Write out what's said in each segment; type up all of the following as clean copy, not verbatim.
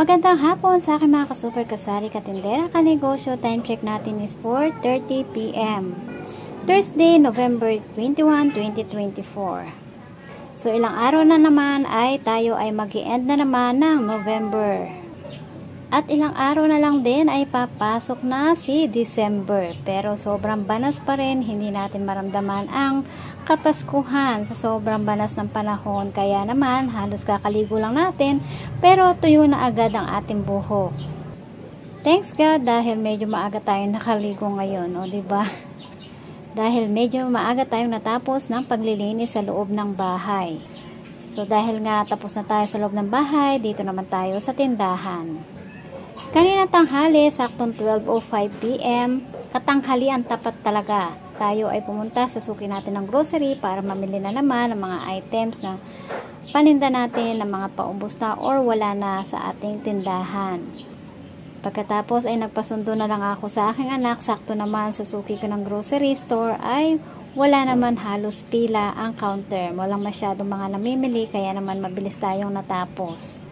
Magandang hapon sa aking mga ka-super kasari katindera kanegosyo. Time check natin is 4:30 PM. Thursday, November 21, 2024. So ilang araw na naman ay tayo ay mag-i-end na naman ng November. At ilang araw na lang din ay papasok na si December. Pero sobrang banas pa rin, hindi natin maramdaman ang kapaskuhan sa sobrang banas ng panahon. Kaya naman, halos kakaligo lang natin, pero tuyo na agad ang ating buhok. Thanks God dahil medyo maaga tayong nakaligo ngayon, o diba? Dahil medyo maaga tayong natapos ng paglilinis sa loob ng bahay. So dahil nga tapos na tayo sa loob ng bahay, dito naman tayo sa tindahan. Kanina tanghali, saktong 12:05 PM, katanghalian tapat talaga. Tayo ay pumunta sa suki natin ng grocery para mamili na naman ng mga items na paninda natin ng mga paubos na or wala na sa ating tindahan. Pagkatapos ay nagpasundo na lang ako sa aking anak, sakto naman sa suki ko ng grocery store ay wala naman halos pila ang counter. Walang masyadong mga namimili kaya naman mabilis tayong natapos.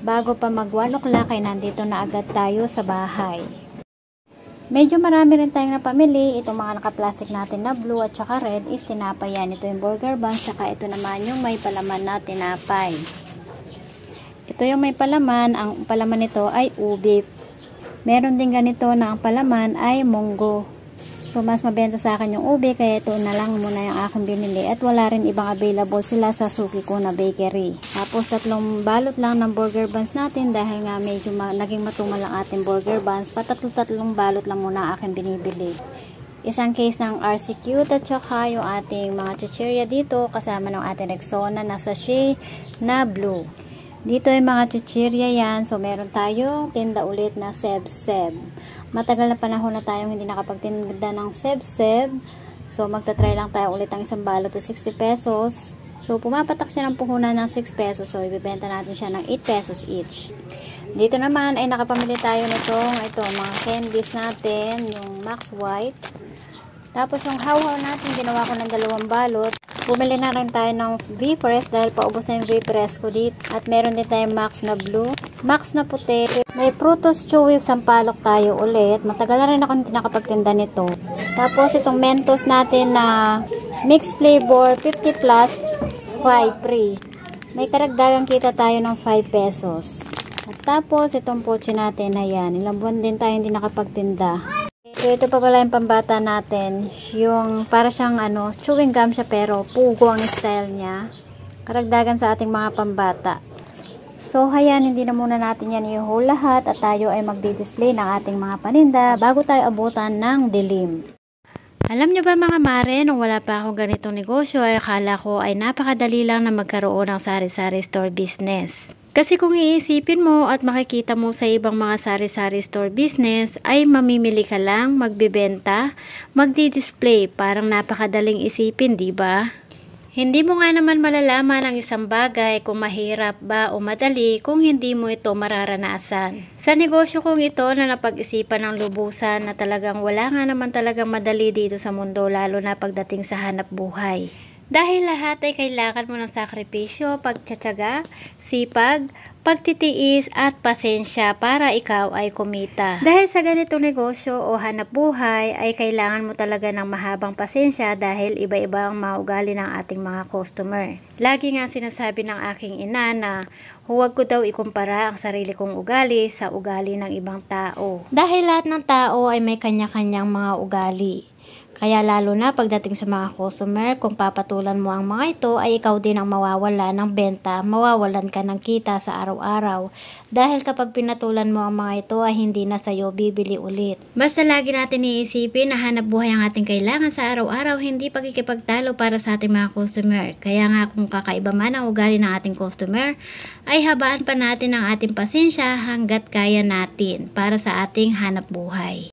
Bago pa mag 1 o'clock ay nandito na agad tayo sa bahay. Medyo marami rin tayong napamili. Itong mga naka-plastic natin na blue at saka red is tinapay yan. Ito yung burger buns, saka ito naman yung may palaman na tinapay. Ito yung may palaman. Ang palaman nito ay ubi. Meron din ganito na ang palaman ay munggo. So, mas mabenta sa akin yung ube, kaya ito na lang muna yung aking binili. At wala rin ibang available sila sa suki ko na bakery. Tapos, 3 balot lang ng burger buns natin dahil nga medyo naging matumal ang ating burger buns. Patatlo-tatlong balot lang muna aking binibili. Isang case ng RC Cute at saka yung ating mga chichirya dito kasama ng ating Rexona na sachet na blue. Dito yung mga chichirya yan. So, meron tayong tinda ulit na Seb-Seb. Matagal na panahon na tayong hindi nakapagtinda ng Seb-Seb. So, magta-try lang tayo ulit ang isang balot to 60 pesos. So, pumapatak siya ng puhunan ng 6 pesos. So, ibibenta natin siya ng 8 pesos each. Dito naman ay nakapamili tayo nitong mga candies natin, yung Max White. Tapos, yung hawhaw natin, ginawa ko ng 2 balot. Bumili na rin tayo ng V-Press dahil paubos na yung V-Press ko dito. At meron din tayong Max na blue, Max na puti. May Frutos Chewy Sampalok tayo ulit. Matagal na rin ako hindi nakapagtinda nito. Tapos itong Mentos natin na mixed flavor 50 plus 5 free. May karagdagang kita tayo ng 5 pesos. At tapos itong poche natin na yan. Ilang buwan din tayo hindi nakapagtinda. So, ito pa pala yung pambata natin. Yung para siyang chewing gum siya pero pugo ang style niya. Karagdagan sa ating mga pambata. So, hayan, hindi na muna natin yan i-haul lahat at tayo ay magdi-display ng ating mga paninda bago tayo abutan ng dilim. Alam nyo ba mga mare, nung wala pa akong ganitong negosyo ay akala ko ay napakadali lang na magkaroon ng sari-sari store business. Kasi kung iisipin mo at makikita mo sa ibang mga sari-sari store business ay mamimili ka lang, magbibenta, magdi-display, parang napakadaling isipin, di ba? Hindi mo nga naman malalaman ang isang bagay kung mahirap ba o madali kung hindi mo ito mararanasan. Sa negosyo kong ito na napag-isipan ng lubusan na talagang wala nga naman talagang madali dito sa mundo lalo na pagdating sa hanap buhay. Dahil lahat ay kailangan mo ng sakripisyo, pagtsatsaga, sipag, pagtitiis at pasensya para ikaw ay kumita. Dahil sa ganitong negosyo o hanap buhay ay kailangan mo talaga ng mahabang pasensya dahil iba-iba ang mga ugali ng ating mga customer. Lagi nga sinasabi ng aking ina na huwag ko daw ikumpara ang sarili kong ugali sa ugali ng ibang tao. Dahil lahat ng tao ay may kanya-kanyang mga ugali. Kaya lalo na pagdating sa mga customer, kung papatulan mo ang mga ito, ay ikaw din ang mawawala ng benta, mawawalan ka ng kita sa araw-araw. Dahil kapag pinatulan mo ang mga ito, ay hindi na sa'yo bibili ulit. Basta lagi natin iisipin na hanap buhay ang ating kailangan sa araw-araw, hindi pagkikipagtalo para sa ating mga customer. Kaya nga kung kakaiba man ang ugali ng ating customer, ay habaan pa natin ang ating pasensya hanggat kaya natin para sa ating hanap buhay.